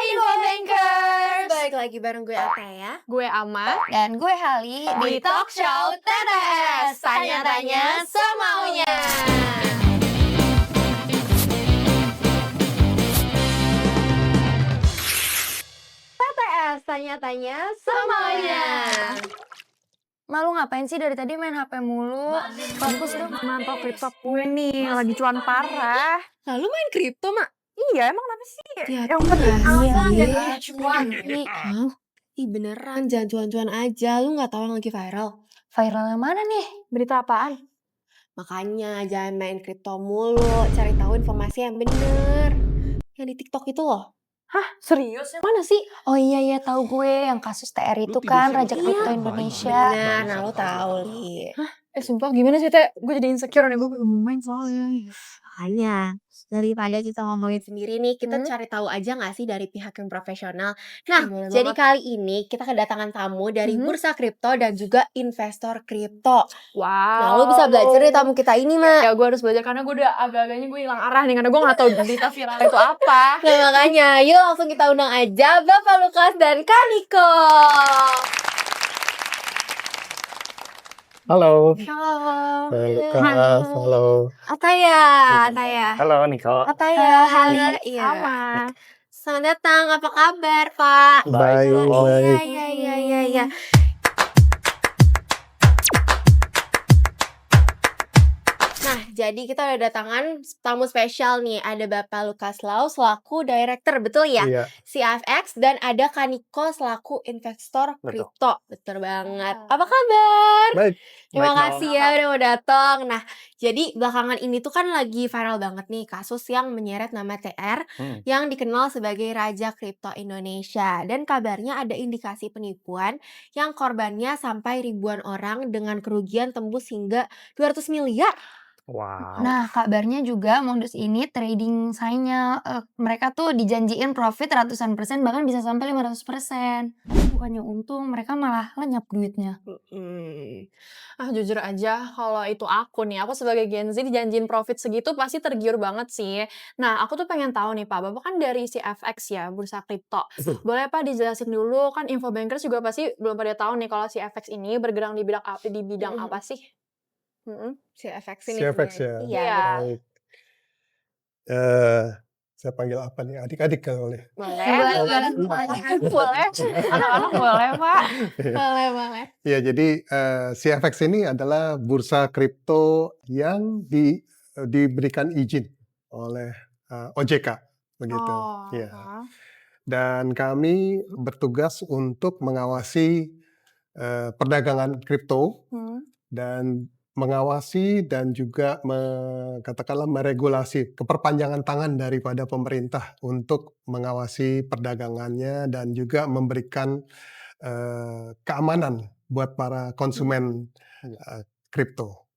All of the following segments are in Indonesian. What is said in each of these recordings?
Infobankers! Balik lagi bareng gue Ataya, Gue Ama, dan gue Hali di Talk Show TTS. Tanya-tanya semaunya. TTS, tanya-tanya semaunya. Malu ngapain sih dari tadi main HP mulu? Fokus dong. mantap kripto gue nih, lagi cuan parah. Lalu main kripto, Mak? Iya, emang kenapa sih? Ya, Yang iya. Cuan. Ih beneran, jangan cuan-cuan aja. Lu gak tahu yang lagi viral? Viral yang mana nih? berita apaan? Makanya jangan main kripto mulu, cari tahu informasi yang bener. Yang di TikTok itu loh. Hah, serius? Yang mana sih? Oh iya tahu gue yang kasus TR itu kan Raja Kripto Indonesia. Bener, nah lu tahu Li. Sumpah gimana sih, Teh? Gue jadi insecure nih, gue belum main soalnya. Makanya daripada kita ngomongin sendiri nih, kita cari tahu aja nggak sih dari pihak yang profesional. Nah, Boleh jadi banget. kali ini kita kedatangan tamu dari bursa kripto dan juga investor kripto. Wow. Nah, lu bisa belajar dari tamu kita ini, Mak. Ya, gue harus belajar karena gue udah agak-agaknya gue hilang arah nih, karena gue gak tahu berita viral itu apa. Nah, makanya yuk langsung kita undang aja Bapak Lukas dan Kaniko. Halo. Halo. Lukas, halo. Ataya. Halo Niko. Ataya, Hali. Iya. Ama. Selamat datang. Apa kabar, Pak? Baik, baik. Iya. Nah, jadi kita udah datangan tamu spesial nih. Ada Bapak Lukas Lau selaku director, betul ya? Iya. CFX, dan ada Kaniko selaku investor Betul. kripto. Betul banget. Apa kabar? Baik. Terima Baik, kasih ya udah mau datang. Nah, jadi belakangan ini tuh kan lagi viral banget nih kasus yang menyeret nama TR yang dikenal sebagai Raja Kripto Indonesia. Dan kabarnya ada indikasi penipuan yang korbannya sampai ribuan orang dengan kerugian tembus hingga 200 miliar. Wow. Nah, kabarnya juga modus ini trading signal, mereka tuh dijanjiin profit ratusan persen, bahkan bisa sampai 500%. Bukannya untung, mereka malah lenyap duitnya. Jujur aja kalau itu aku nih, aku sebagai Gen Z dijanjiin profit segitu pasti tergiur banget sih. Nah, aku tuh pengen tahu nih Pak, Bapak kan dari CFX ya, bursa kripto. Boleh Pak dijelasin dulu, kan Infobankers juga pasti belum pada tahu nih kalau CFX ini bergerak di bidang apa sih? CFX ini. CFX ya. Iya. Baik. Saya panggil apa nih? Adik-adik boleh. Boleh. Boleh. Anak-anak boleh Pak. Boleh. Ya, jadi CFX ini adalah bursa kripto yang diberikan izin oleh OJK, begitu. Ya. Dan kami bertugas untuk mengawasi perdagangan kripto dan mengawasi dan juga katakanlah meregulasi keperpanjangan tangan daripada pemerintah untuk mengawasi perdagangannya dan juga memberikan keamanan buat para konsumen kripto.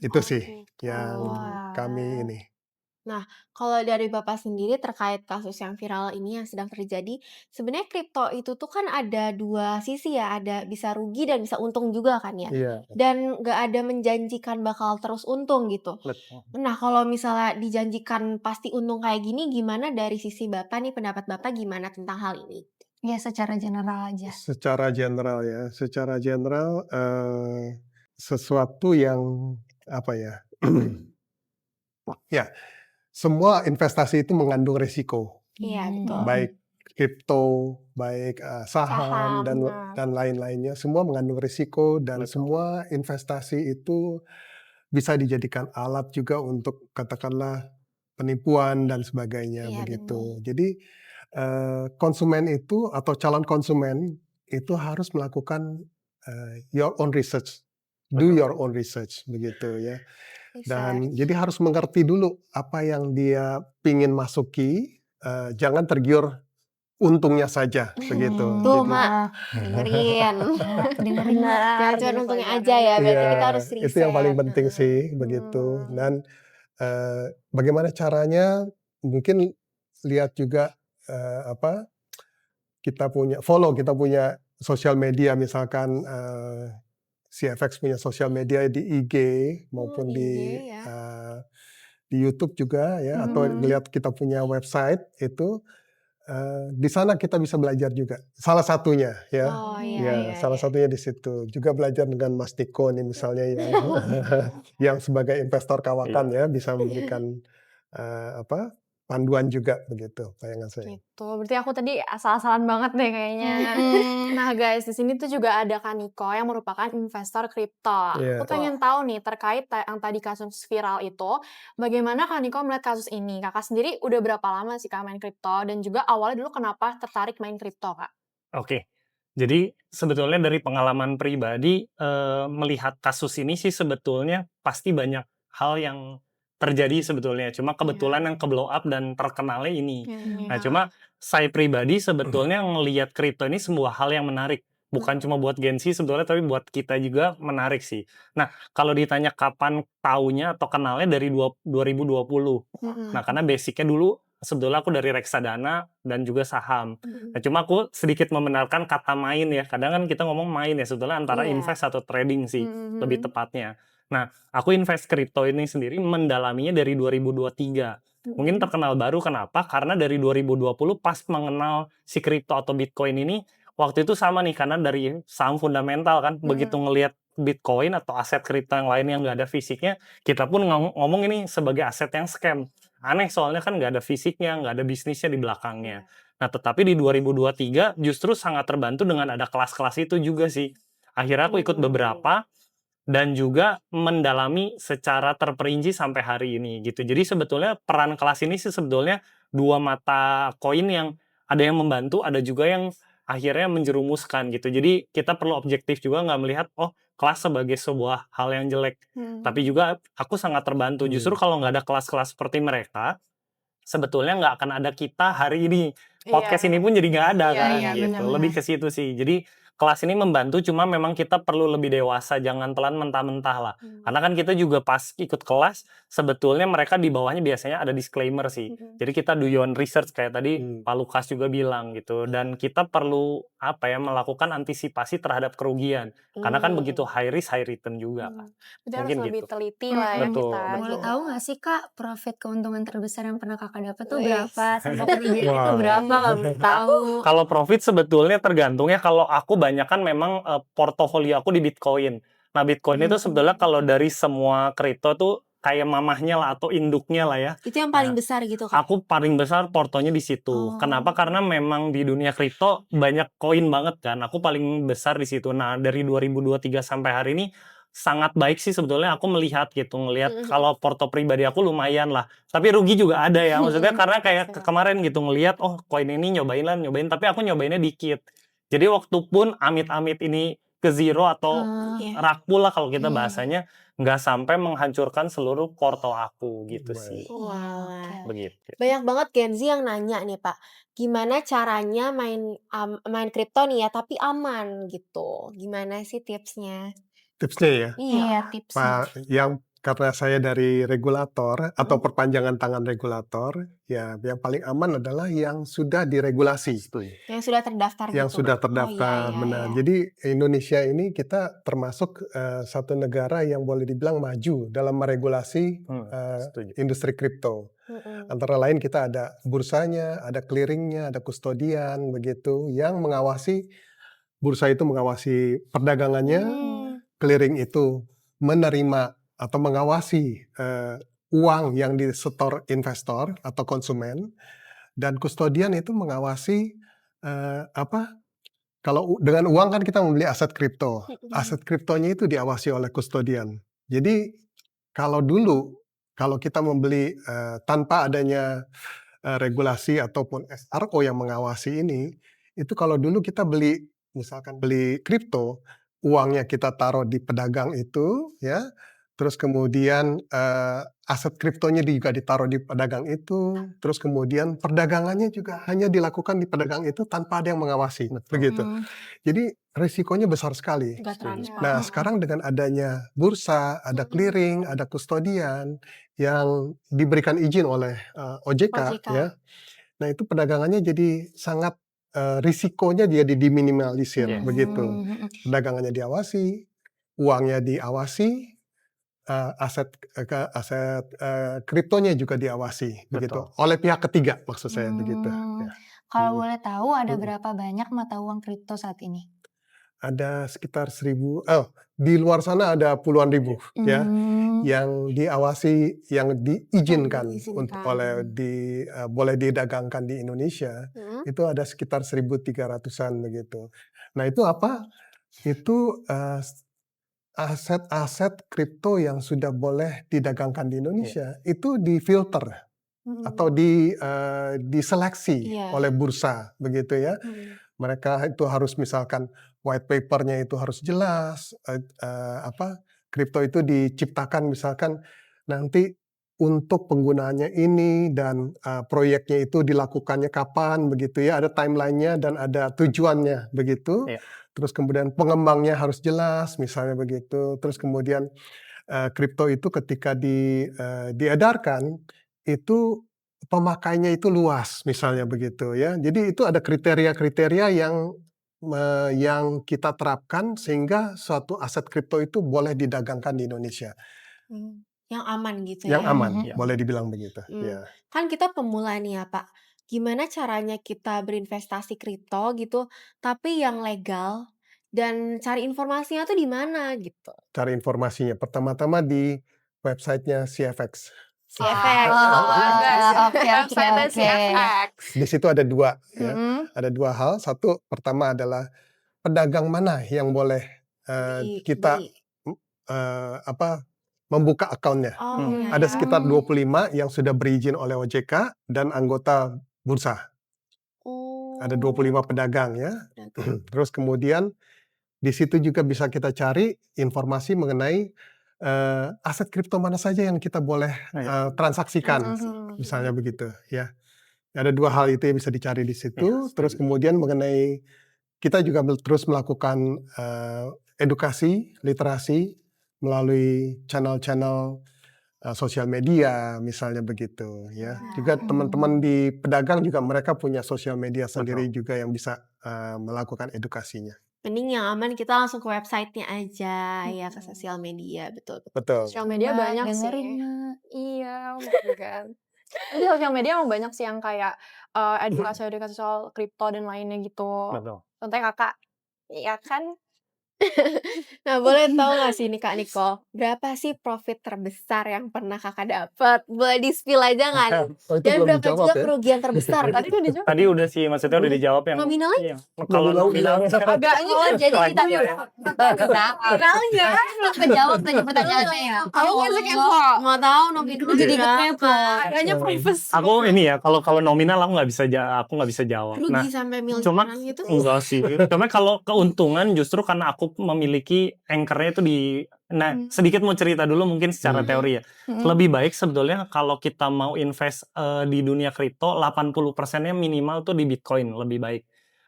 Itu sih yang kami ini. Nah, kalau dari Bapak sendiri terkait kasus yang viral ini yang sedang terjadi, sebenarnya kripto itu tuh kan ada dua sisi ya, ada bisa rugi dan bisa untung juga kan ya. Iya. Dan nggak ada menjanjikan bakal terus untung gitu. Betul. Nah, kalau misalnya dijanjikan pasti untung kayak gini, gimana dari sisi Bapak nih, pendapat Bapak gimana tentang hal ini? Ya, secara general aja. Secara general ya, sesuatu yang apa ya? Ya, semua investasi itu mengandung risiko. Iya, betul. Baik kripto, baik saham dan lain-lainnya, semua mengandung risiko dan semua investasi itu bisa dijadikan alat juga untuk katakanlah penipuan dan sebagainya, begitu. Jadi konsumen itu atau calon konsumen itu harus melakukan your own research, do your own research, begitu ya. Dan jadi harus mengerti dulu apa yang dia pingin masuki, jangan tergiur untungnya saja, begitu. Tuh, Jadi, Mak, dengerin. Jangan cuma untungnya aja ya, berarti kita harus riset. itu yang paling penting sih, begitu. Dan bagaimana caranya? Mungkin lihat juga kita punya sosial media, misalkan CFX punya sosial media di IG maupun di YouTube juga ya, atau lihat kita punya website itu di sana kita bisa belajar juga. Salah satunya ya, Oh, ya salah satunya di situ. Juga belajar dengan Mas Tiko nih misalnya yang yang sebagai investor kawakan ya bisa memberikan apa panduan juga begitu bayangan saya. Gitu, berarti aku tadi asal-asalan banget deh kayaknya. Nah guys, di sini tuh juga ada Kak Niko yang merupakan investor kripto. Aku Iya. pengen tahu nih terkait yang tadi kasus viral itu, bagaimana Kak Niko melihat kasus ini? Kakak sendiri udah berapa lama sih Kak main kripto? Dan juga awalnya dulu kenapa tertarik main kripto Kak? Oke. Jadi sebetulnya dari pengalaman pribadi, melihat kasus ini sih sebetulnya pasti banyak hal yang terjadi sebetulnya. Cuma kebetulan yang ke-blow up dan terkenalnya ini. Nah, cuma saya pribadi sebetulnya ngelihat kripto ini sebuah hal yang menarik. Bukan cuma buat Gen Z sebetulnya, tapi buat kita juga menarik sih. Nah, kalau ditanya kapan taunya atau kenalnya dari 2020. Nah, karena basic-nya dulu sebetulnya aku dari reksadana dan juga saham. Nah, cuma aku sedikit membenarkan kata main ya. Kadang kan kita ngomong main ya, sebetulnya antara invest atau trading sih, lebih tepatnya. Nah, aku invest kripto ini sendiri mendalaminya dari 2023. Mungkin terkenal baru kenapa? Karena dari 2020 pas mengenal si kripto atau Bitcoin ini, waktu itu sama nih, karena dari saham fundamental kan, begitu ngelihat Bitcoin atau aset kripto yang lain yang nggak ada fisiknya, kita pun ngomong ini sebagai aset yang scam. Aneh soalnya kan nggak ada fisiknya, nggak ada bisnisnya di belakangnya. Nah, tetapi di 2023 justru sangat terbantu dengan ada kelas-kelas itu juga sih. Akhirnya aku ikut beberapa dan juga mendalami secara terperinci sampai hari ini gitu. Jadi sebetulnya peran kelas ini sih sebetulnya dua mata koin yang ada yang membantu, ada juga yang akhirnya menjerumuskan gitu. Jadi kita perlu objektif juga nggak melihat oh kelas sebagai sebuah hal yang jelek. Tapi juga aku sangat terbantu. Justru kalau nggak ada kelas-kelas seperti mereka, sebetulnya nggak akan ada kita hari ini. Podcast ini pun jadi nggak ada kan gitu. Lebih ke situ sih. Jadi kelas ini membantu, cuma memang kita perlu lebih dewasa, jangan telan mentah-mentah lah. Karena kan kita juga pas ikut kelas, sebetulnya mereka di bawahnya biasanya ada disclaimer sih. Jadi kita do your own research kayak tadi Pak Lukas juga bilang gitu. Dan kita perlu melakukan antisipasi terhadap kerugian. Karena kan begitu high risk high return juga kan. Berarti harus Mungkin lebih gitu. teliti lah ya Betul, kita. betul. Boleh tahu nggak sih Kak, profit keuntungan terbesar yang pernah Kakak dapat tuh Wih. berapa? Sama kerugian itu Wow. berapa kalau boleh tahu? Kalau profit sebetulnya tergantung ya. Kalau aku banyak kan memang portofolio aku di Bitcoin. Nah, Bitcoin itu sebetulnya kalau dari semua kripto tuh kayak mamahnya lah atau induknya lah ya. Itu yang paling besar gitu Kak? Aku paling besar portonya di situ. Kenapa? Karena memang di dunia kripto banyak koin banget kan. Aku paling besar di situ. Nah, dari 2023 sampai hari ini sangat baik sih sebetulnya aku melihat gitu. Ngelihat kalau porto pribadi aku lumayan lah. Tapi rugi juga ada ya. Maksudnya karena kayak kemarin gitu ngelihat oh koin ini nyobain, tapi aku nyobainnya dikit. Jadi waktu pun amit-amit ini ke zero atau rakpul lah kalau kita bahasanya, nggak sampai menghancurkan seluruh porto aku gitu sih. Walah. Begitu. Banyak banget Gen Z yang nanya nih Pak, gimana caranya main kripto nih ya tapi aman gitu. Gimana sih tipsnya? Tipsnya ya. Iya, tipsnya. Yang karena saya dari regulator atau perpanjangan tangan regulator, ya yang paling aman adalah yang sudah diregulasi, Yang sudah terdaftar yang gitu? sudah Oh, terdaftar, iya, benar. iya. Jadi Indonesia ini kita termasuk satu negara yang boleh dibilang maju dalam meregulasi Setuju. industri kripto. Antara lain kita ada bursanya, ada clearingnya, ada kustodian, begitu, yang mengawasi bursa itu mengawasi perdagangannya, clearing itu menerima atau mengawasi uang yang disetor investor atau konsumen, dan kustodian itu mengawasi kalau dengan uang kan kita membeli aset kripto, aset kriptonya itu diawasi oleh kustodian. Jadi kalau kita membeli tanpa adanya regulasi ataupun SRO yang mengawasi ini, itu kalau dulu kita misalkan beli kripto, uangnya kita taruh di pedagang itu, ya, terus kemudian aset kriptonya juga ditaruh di pedagang itu, terus kemudian perdagangannya juga hanya dilakukan di pedagang itu tanpa ada yang mengawasi, begitu. Jadi risikonya besar sekali. Nggak transparan. Nah, sekarang dengan adanya bursa, ada clearing, ada kustodian yang diberikan izin oleh OJK, ya. Nah, itu perdagangannya jadi sangat risikonya jadi diminimalisir, begitu. Perdagangannya diawasi, uangnya diawasi, aset kriptonya juga diawasi, begitu. Oleh pihak ketiga maksud saya begitu. Ya. Kalau Mhm. boleh tahu ada Mhm. berapa banyak mata uang kripto saat ini? Ada sekitar 1000 di luar sana ada puluhan ribu ya, Mmm. yang diawasi, yang Yang diizinkan diizinkan. boleh didagangkan di Indonesia, Mhm. itu ada sekitar 1.300-an begitu. Nah itu apa? Itu, aset-aset kripto yang sudah boleh didagangkan di Iya. Indonesia, itu difilter atau Mhm. diseleksi Iya. oleh bursa begitu ya. Mhm. Mereka itu harus misalkan white paper-nya itu harus jelas, kripto itu diciptakan misalkan nanti untuk penggunaannya ini dan, proyeknya itu dilakukannya kapan begitu ya, ada timeline-nya dan ada tujuannya begitu. Iya. Terus kemudian pengembangnya harus jelas misalnya begitu. Terus kemudian, kripto itu ketika diedarkan, itu pemakainya itu luas misalnya begitu ya. Jadi itu ada kriteria-kriteria yang kita terapkan sehingga suatu aset kripto itu boleh didagangkan di Indonesia. Yang aman gitu Yang ya? aman, Mhm. Iya. boleh dibilang begitu, Mmm, ya. kan kita pemula nih ya, Pak. Gimana caranya kita berinvestasi kripto gitu, tapi yang legal dan cari informasinya tuh di mana gitu? Cari informasinya pertama-tama di website-nya CFX. CFX. Oh, ada Oke, oke, website-nya oke. CFX. Di situ ada 2 ya, Mhm. ada 2 hal. Satu, pertama adalah pedagang mana yang boleh, kita, Beli. m apa, membuka akunnya. Oh, Hmm. iya Ada ya. sekitar Mmm. 25 yang sudah berizin oleh OJK dan anggota bursa. Ada 25 Oh, pedagang ya. pedagang. Terus kemudian di situ juga bisa kita cari informasi mengenai, aset kripto mana saja yang kita boleh, Iya. transaksikan, Transaksi. Mhm. misalnya begitu ya. Ada 2 hal itu yang bisa dicari di Iya, situ. Terus setuju. kemudian mengenai kita juga terus melakukan, edukasi, literasi melalui channel-channel, sosial media misalnya begitu ya. Juga teman-teman Mhm. di pedagang juga mereka punya sosial media sendiri Betul. juga yang bisa, melakukan edukasinya. Mending yang aman kita langsung ke website-nya aja ya, ke Mhm. sosial media, betul betul. Betul. Sosial media Mbak, banyak dengerin, sih. Mbak. Iya, bener kan. Tapi sosial media emang banyak sih yang kayak, edukasi-edukasi soal kripto dan lainnya gitu. Betul. Contohnya Kakak, iya kan? Nah, boleh tahu nggak sih nih Kak Nicole, berapa sih profit terbesar yang pernah Kakak dapat? Boleh di-spill aja nggak nih? Oh itu Dan belum berapa dijawab juga ya? kerugian terbesar Tadi gitu? udah dijawab. Tadi udah sih, maksudnya udah dijawab yang Nominalnya? iya. Kalau Nominal nominalnya Agaknya Oh, jadi lagi kita ya. nominalnya Belum kejawab tadi pertanyaannya ya. Aku masih kepo. mau tahu nominalnya Jadi berapa? kepo. Kayaknya privacy. Aku ini ya, kalau nominal aku nggak bisa jawab. Rugi Nah, sampai cuma miliaran gitu? enggak sih. Cuma kalau keuntungan justru karena aku memiliki anchor-nya itu sedikit mau cerita dulu mungkin secara teori ya. Lebih baik sebetulnya kalau kita mau invest, di dunia kripto 80%-nya minimal tuh di Bitcoin, lebih baik.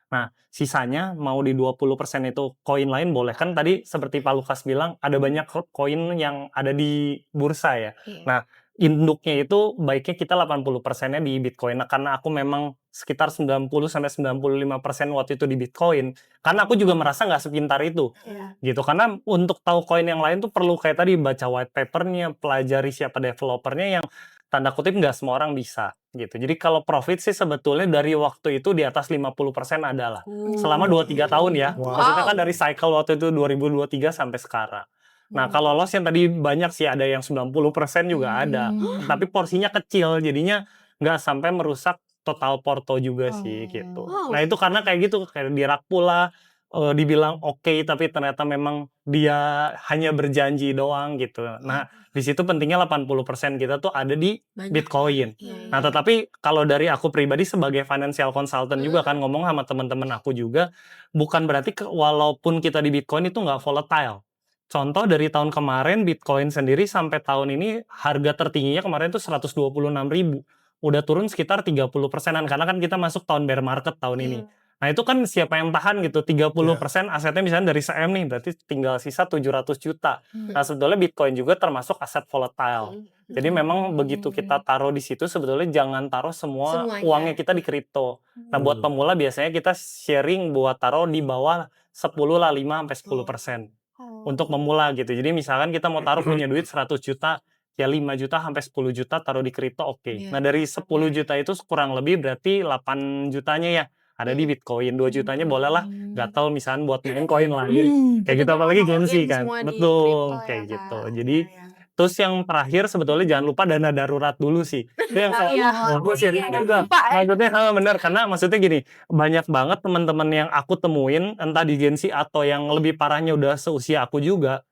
Nah, sisanya mau di 20% itu koin lain boleh. Kan tadi seperti Pak Lukas bilang ada banyak koin yang ada di bursa ya. Iya. Nah, induknya itu baiknya kita 80%-nya di Bitcoin. Nah, karena aku memang sekitar 90-95% waktu itu di Bitcoin, karena aku juga merasa nggak sepintar itu, Iya. gitu. Karena untuk tahu koin yang lain tuh perlu kayak tadi baca white paper-nya, pelajari siapa developer-nya yang tanda kutip nggak semua orang bisa, gitu. Jadi kalau profit sih sebetulnya dari waktu itu di atas 50% adalah. Selama 2-3 tahun ya. Wow. Maksudnya kan dari cycle waktu itu 2023 sampai sekarang. Nah, kalau loss yang tadi banyak sih, ada yang 90% juga ada. Tapi porsinya kecil, jadinya nggak sampai merusak total porto juga sih, gitu. Wow. Nah, itu karena kayak gitu, kayak di rug pool lah, dibilang oke, tapi ternyata memang dia hanya berjanji doang, gitu. Nah, di situ pentingnya 80% kita tuh ada di Banyak. Bitcoin. Iya, Nah, iya. tetapi kalau dari aku pribadi sebagai financial consultant juga kan, ngomong sama teman-teman aku juga, bukan berarti walaupun kita di Bitcoin itu nggak volatile. Contoh dari tahun kemarin Bitcoin sendiri sampai tahun ini harga tertingginya kemarin tuh 126.000. Udah turun sekitar 30%-an karena kan kita masuk tahun bear market tahun ini. Nah, itu kan siapa yang tahan gitu, 30% asetnya misalnya dari CM nih, berarti tinggal sisa 700 juta. Nah, sebetulnya Bitcoin juga termasuk aset volatile. Jadi memang begitu kita taruh di situ sebetulnya jangan taruh semua Semuanya. uangnya kita di kripto. Nah, buat pemula biasanya kita sharing buat taruh di bawah 10 lah, 5 sampai 10%. Untuk memula gitu. Jadi misalkan kita mau taruh punya duit 100 juta, ya 5 juta sampai 10 juta taruh di kripto oke. Iya, Nah dari 10 juta itu kurang lebih berarti 8 jutanya ya ada di Bitcoin, 2 jutanya bolehlah gatel misalkan buat main koin lain. Kayak gitu apalagi All Gen Z in kan. semua di kripto Betul, ya, kayak Kak. gitu. Iya, Jadi iya. terus yang terakhir sebetulnya jangan lupa dana darurat dulu sih. Itu yang Iya. aku sharing juga. Lupa ya. Maksudnya bener karena maksudnya gini, banyak banget teman-teman yang aku temuin entah di Gen Z atau yang lebih parahnya udah seusia aku juga,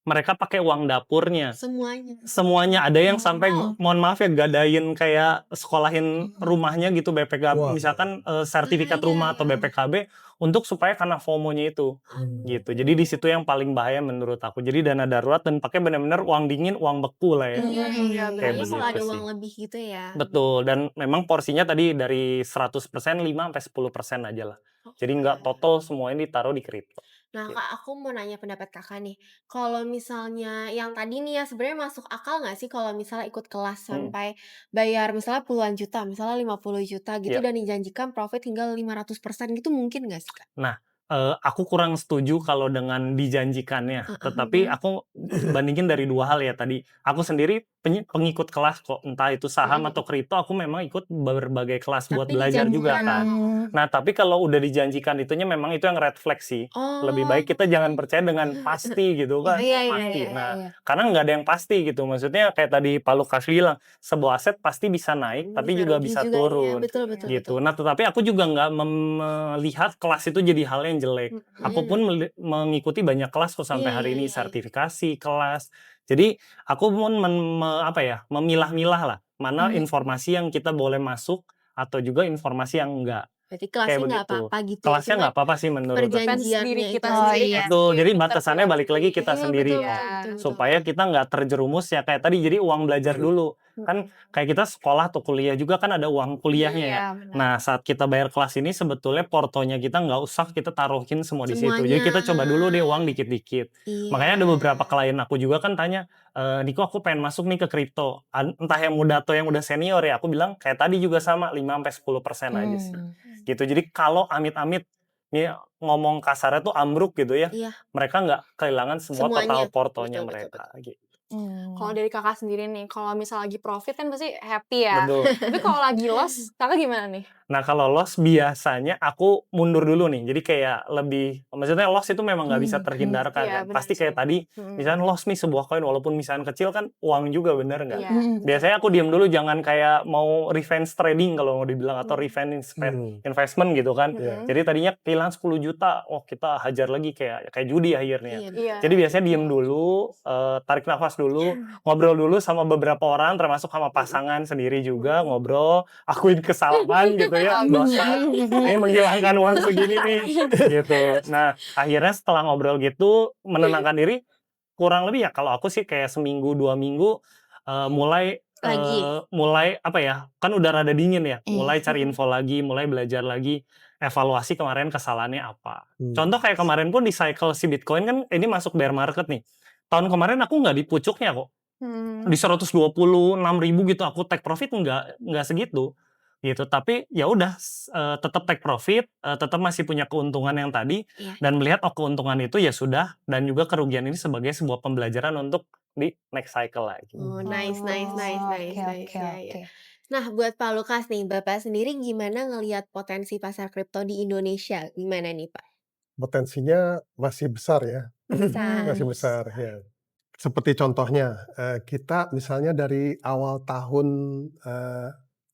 mereka pakai uang dapurnya. Semuanya. Semuanya ada yang sampai Wow. mohon maaf ya gadain kayak sekolahin rumahnya gitu BPKB Wah. misalkan sertifikat Iya, rumah atau iya. BPKB untuk supaya karena FOMO-nya itu gitu. Jadi di situ yang paling bahaya menurut aku. Jadi dana darurat dan pakai benar-benar uang dingin, uang beku lah ya. Iya, Iya, Kayak apalagi kalau ada begitu uang sih. lebih gitu ya. Betul dan memang porsinya tadi dari 100% 5 sampai 10% aja lah. Jadi nggak total semuanya ditaruh di kripto. Nah, Gitu. Kak, aku mau nanya pendapat Kakak nih. Kalau misalnya yang tadi nih ya, sebenarnya masuk akal nggak sih kalau misalnya ikut kelas sampai bayar misalnya puluhan juta, misalnya 50 juta gitu Iya. dan dijanjikan profit hingga 500% gitu mungkin nggak sih, Kak? Nah, aku kurang setuju kalau dengan dijanjikannya, tetapi aku bandingin dari 2 hal ya tadi. Aku sendiri pengikut kelas kok, entah itu saham atau kripto, aku memang ikut berbagai kelas buat Tapi belajar juga dijanjikan. kan. Nah, tapi kalau udah dijanjikan itunya memang itu yang red flag sih. Lebih baik kita jangan percaya dengan pasti gitu kan, Iya, iya, pasti. iya, Nah, iya. karena nggak ada yang pasti gitu. Maksudnya kayak tadi Pak Lukas bilang, sebuah aset pasti bisa naik, tapi Bisa juga rugi bisa juga, iya. turun Betul, betul, gitu. betul. Nah, tetapi aku juga nggak melihat kelas itu jadi hal yang jelek. Aku pun mengikuti banyak kelas kok sampai Iya, hari iya, ini, iya, iya. sertifikasi, kelas. Jadi aku pun apa ya, memilah-milah lah, mana informasi yang kita boleh masuk atau juga informasi yang enggak. Berarti Kayak kelasnya nggak begitu. apa-apa gitu ya, Kelasnya cuma nggak apa-apa sih menurut aku. Depends diri perjanjiannya kita itu sendiri aja. kan Betul, sih, jadi pinter batasannya balik lagi pilih. kita Iya, sendiri betul, kok. betul, betul, betul. Supaya kita nggak terjerumus ya kayak tadi, jadi uang belajar dulu. Kan kayak kita sekolah atau kuliah juga kan ada uang kuliahnya ya. Iya, benar. Nah, saat kita bayar kelas ini sebetulnya portonya kita nggak usah kita taruhin semua di situ. Jadi Semuanya. kita coba dulu deh uang dikit-dikit. Makanya ada Iya. beberapa klien aku juga kan tanya, "Niko aku pengen masuk nih ke kripto." Entah yang muda atau yang udah senior ya, aku bilang kayak tadi juga sama 5 sampai 10% aja sih. Gitu. Jadi kalau amit-amit ya ngomong kasarnya tuh ambruk gitu ya, Iya. mereka nggak kehilangan semua Semuanya. total portonya Betul, betul, mereka gitu. Kalau dari Kakak sendiri nih, kalau misal lagi profit kan pasti happy ya. Betul. Tapi kalau lagi loss, Kakak gimana nih? Nah, kalau loss biasanya aku mundur dulu nih. Jadi kayak lebih maksudnya loss itu memang nggak bisa terhindarkan Iya, kan. benar Pasti sih. kayak tadi, misalnya loss nih sebuah koin walaupun misalnya kecil kan uang juga bener nggak? Iya. Biasanya aku diam dulu jangan kayak mau revenge trading kalau mau dibilang atau revenge investment gitu kan. Jadi tadinya kehilangan 10 juta, oh kita hajar lagi kayak judi akhirnya. Iya. Iya. Jadi biasanya diem dulu, tarik nafas dulu, ngobrol dulu sama beberapa orang, termasuk sama pasangan sendiri juga, ngobrol, akuin kesalahan gitu ya, dosa, ini menghilangkan uang segini nih, gitu. Nah, akhirnya setelah ngobrol gitu, menenangkan diri, kurang lebih ya kalau aku sih kayak seminggu, 2 minggu, mulai apa ya, kan udah rada dingin ya, mulai cari info lagi, mulai belajar lagi, evaluasi kemarin kesalahannya apa. Contoh kayak kemarin pun di cycle si Bitcoin kan ini masuk bear market nih. Tahun kemarin aku nggak di pucuknya kok. Di 126.000 gitu aku take profit nggak segitu gitu. Tapi ya udah tetap take profit, tetap masih punya keuntungan yang tadi dan melihat keuntungan itu ya sudah dan juga kerugian ini sebagai sebuah pembelajaran untuk di next cycle lagi. Oh, nice, nice, nice, nice, Oke, nice. oke, Ya, oke. ya. Nah, buat Pak Lukas nih, Bapak sendiri gimana ngelihat potensi pasar kripto di Indonesia? Gimana nih, Pak? Potensinya masih besar ya, Besar. masih besar ya. Seperti contohnya, kita misalnya dari awal tahun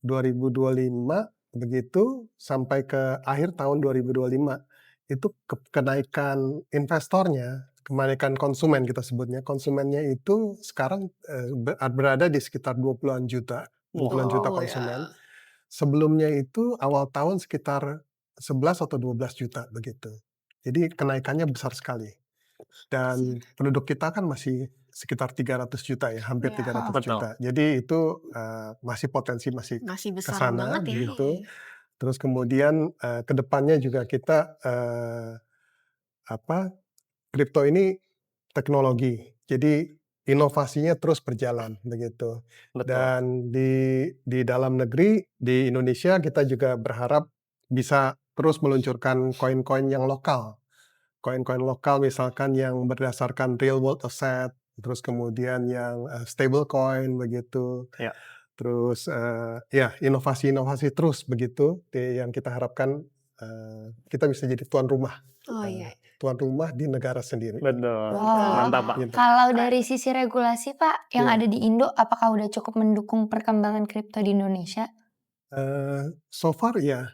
2025 begitu sampai ke akhir tahun 2025 itu kenaikan investornya, kenaikan konsumen kita sebutnya, konsumennya itu sekarang berada di sekitar 20-an juta, 20-an juta Oh, konsumen. ya. Sebelumnya itu awal tahun sekitar 11 atau 12 juta begitu. Jadi kenaikannya besar sekali. Dan penduduk kita kan masih sekitar 300 juta ya, hampir Iya. 300 Betul. juta. Jadi itu masih potensi masih Masih ke besar sana banget ya. gitu. Terus kemudian ke depannya juga kita kripto ini teknologi. Jadi inovasinya terus berjalan begitu. Betul. Dan di dalam negeri di Indonesia kita juga berharap bisa terus meluncurkan koin-koin yang lokal. Koin-koin lokal misalkan yang berdasarkan real world asset terus kemudian yang stablecoin begitu. Ya. Terus ya inovasi-inovasi terus begitu yang kita harapkan kita bisa jadi tuan rumah. Oh iya. Tuan rumah di negara sendiri. Betul. Wow. Mantap, Pak. Gitu. Kalau dari sisi regulasi Pak, yang Iya. ada di Indo, apakah udah cukup mendukung perkembangan kripto di Indonesia? So far-nya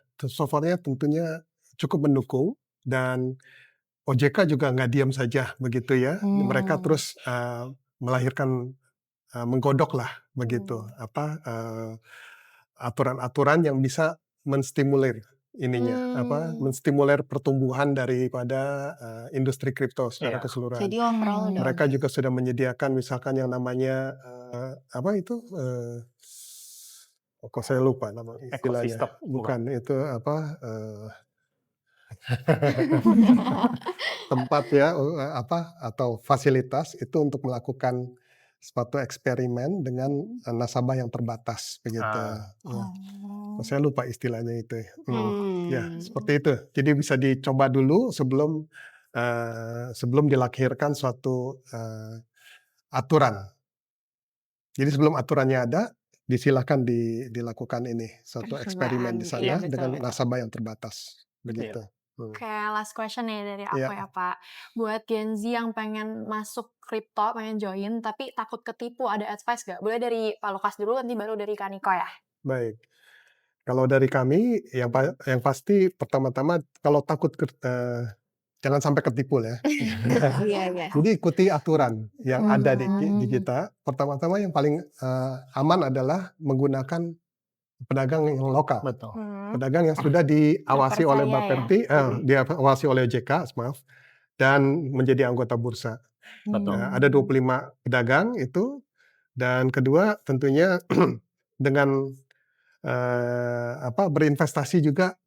tentunya cukup mendukung dan OJK juga nggak diam saja begitu ya. Mereka terus melahirkan menggodok lah begitu aturan-aturan yang bisa menstimulir menstimulir pertumbuhan daripada industri kripto secara Iya. keseluruhan. Jadi overall udah Mereka oke. juga sudah menyediakan misalkan yang namanya kok saya lupa nama istilahnya. Ekosistem, Bukan itu tempat ya atau fasilitas itu untuk melakukan suatu eksperimen dengan nasabah yang terbatas begitu. Ya. Saya lupa istilahnya itu. Ya seperti itu. Jadi bisa dicoba dulu sebelum dilahirkan suatu aturan. Jadi sebelum aturannya ada, disilakan dilakukan ini suatu eksperimen di sana Iya, betul, dengan betul. nasabah yang terbatas begitu. Oke, last question nih dari aku Iya. ya Pak. Buat Gen Z yang pengen masuk kripto, pengen join, tapi takut ketipu, ada advice nggak? Boleh dari Pak Lukas dulu, nanti baru dari Kak Niko ya. Baik. Kalau dari kami yang pasti pertama-tama kalau takut jangan sampai ketipu ya. Iya, iya. Jadi ikuti aturan yang ada di kita. Pertama-tama yang paling aman adalah menggunakan pedagang yang lokal. Betul. Pedagang yang sudah diawasi oleh Terpercaya ya. Bapepti, diawasi oleh OJK, maaf, dan menjadi anggota bursa. Betul. Ada 25 pedagang itu, dan kedua tentunya dengan berinvestasi juga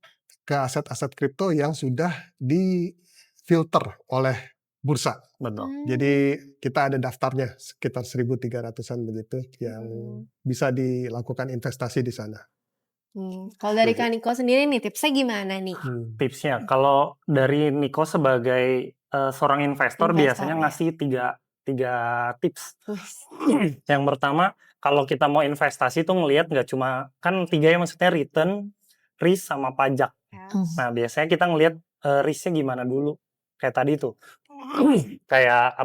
ke aset-aset kripto yang sudah difilter oleh bursa. Betul. Jadi kita ada daftarnya sekitar 1.300-an begitu yang bisa dilakukan investasi di sana. Kalau dari Kak Niko sendiri nih tipsnya gimana nih? Tipsnya, kalau dari Niko sebagai seorang investor biasanya ya. ngasih tiga tips. Yang pertama, kalau kita mau investasi tuh ngelihat nggak cuma kan 3 ya, maksudnya return, risk sama pajak. Nah biasanya kita ngelihat risknya gimana dulu. Kayak tadi tuh, kayak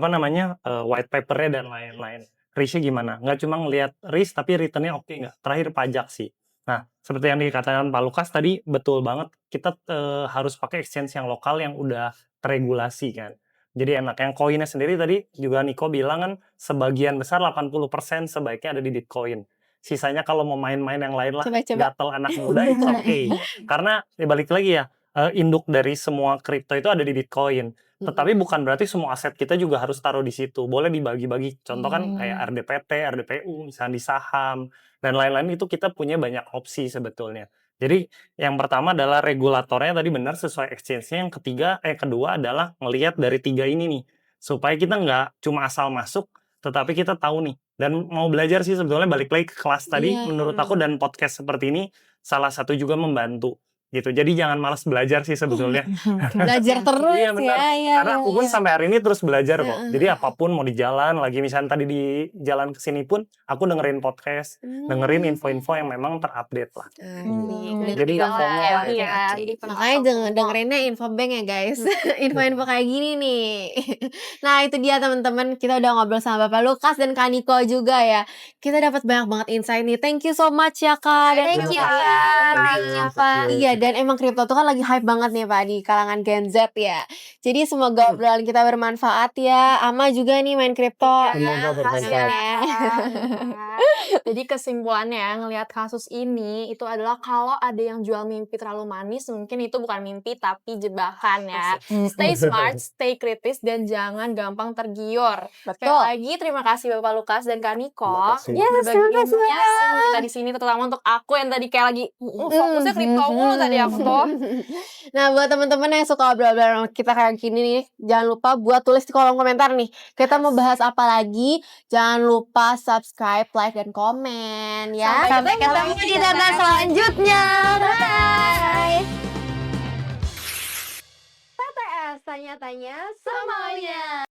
white papernya dan lain-lain. Risknya gimana? Nggak cuma ngelihat risk tapi returnnya oke nggak. Terakhir pajak sih. Nah, seperti yang dikatakan Pak Lukas tadi, betul banget. Kita harus pakai exchange yang lokal yang udah teregulasi kan. Jadi enak. Yang koinnya sendiri tadi juga Niko bilang kan, sebagian besar 80% sebaiknya ada di Bitcoin. Sisanya kalau mau main-main yang lain lah, Coba-coba. gatel anak muda, it's okay. Karena ya balik lagi ya, induk dari semua kripto itu ada di Bitcoin. Tetapi bukan berarti semua aset kita juga harus taruh di situ. Boleh dibagi-bagi. Contoh kan kayak RDPT, RDPU, misalnya di saham, dan lain-lain itu kita punya banyak opsi sebetulnya. Jadi yang pertama adalah regulatornya tadi benar sesuai exchange-nya. Yang kedua adalah ngelihat dari 3 ini nih. Supaya kita nggak cuma asal masuk, tetapi kita tahu nih. Dan mau belajar sih sebetulnya balik lagi ke kelas tadi, menurut aku dan podcast seperti ini salah satu juga membantu. Gitu. Jadi jangan malas belajar sih sebetulnya. Belajar terus Iya benar. ya. Karena aku pun sampai hari ini terus belajar kok. Jadi apapun mau di jalan, lagi misalnya tadi di jalan kesini pun, aku dengerin podcast, dengerin info-info yang memang terupdate lah. Jadi nggak FOMO lah. Makanya dengerinnya Infobank ya guys. Info-info kayak gini nih. Nah itu dia teman-teman, kita udah ngobrol sama Bapak Lukas dan Kak Niko juga ya. Kita dapat banyak banget insight nih. Thank you so much ya Kak. Thank you, Kak. Thank you, Pak. Iya, dan emang kripto tuh kan lagi hype banget nih Pak di kalangan Gen Z ya. Jadi semoga obrolan kita bermanfaat ya. Ama juga nih main kripto. Semoga bermanfaat. Jadi kesimpulannya ngelihat kasus ini itu adalah kalau ada yang jual mimpi terlalu manis, mungkin itu bukan mimpi tapi jebakan ya. Stay smart, stay kritis, dan jangan gampang tergiur. Sekali lagi terima kasih Bapak Lukas dan Kak Niko. Berbagi ilmunya kita di sini, terutama untuk aku yang tadi kayak lagi fokusnya kripto mulu tadi aku tuh. Nah buat teman-teman yang suka obrolan kita kayak gini nih, jangan lupa buat tulis di kolom komentar nih. Kita mau bahas apa lagi? Jangan lupa subscribe, like, dan komen ya. Sampai ketemu di data selanjutnya. Bye. TTS, tanya-tanya semuanya.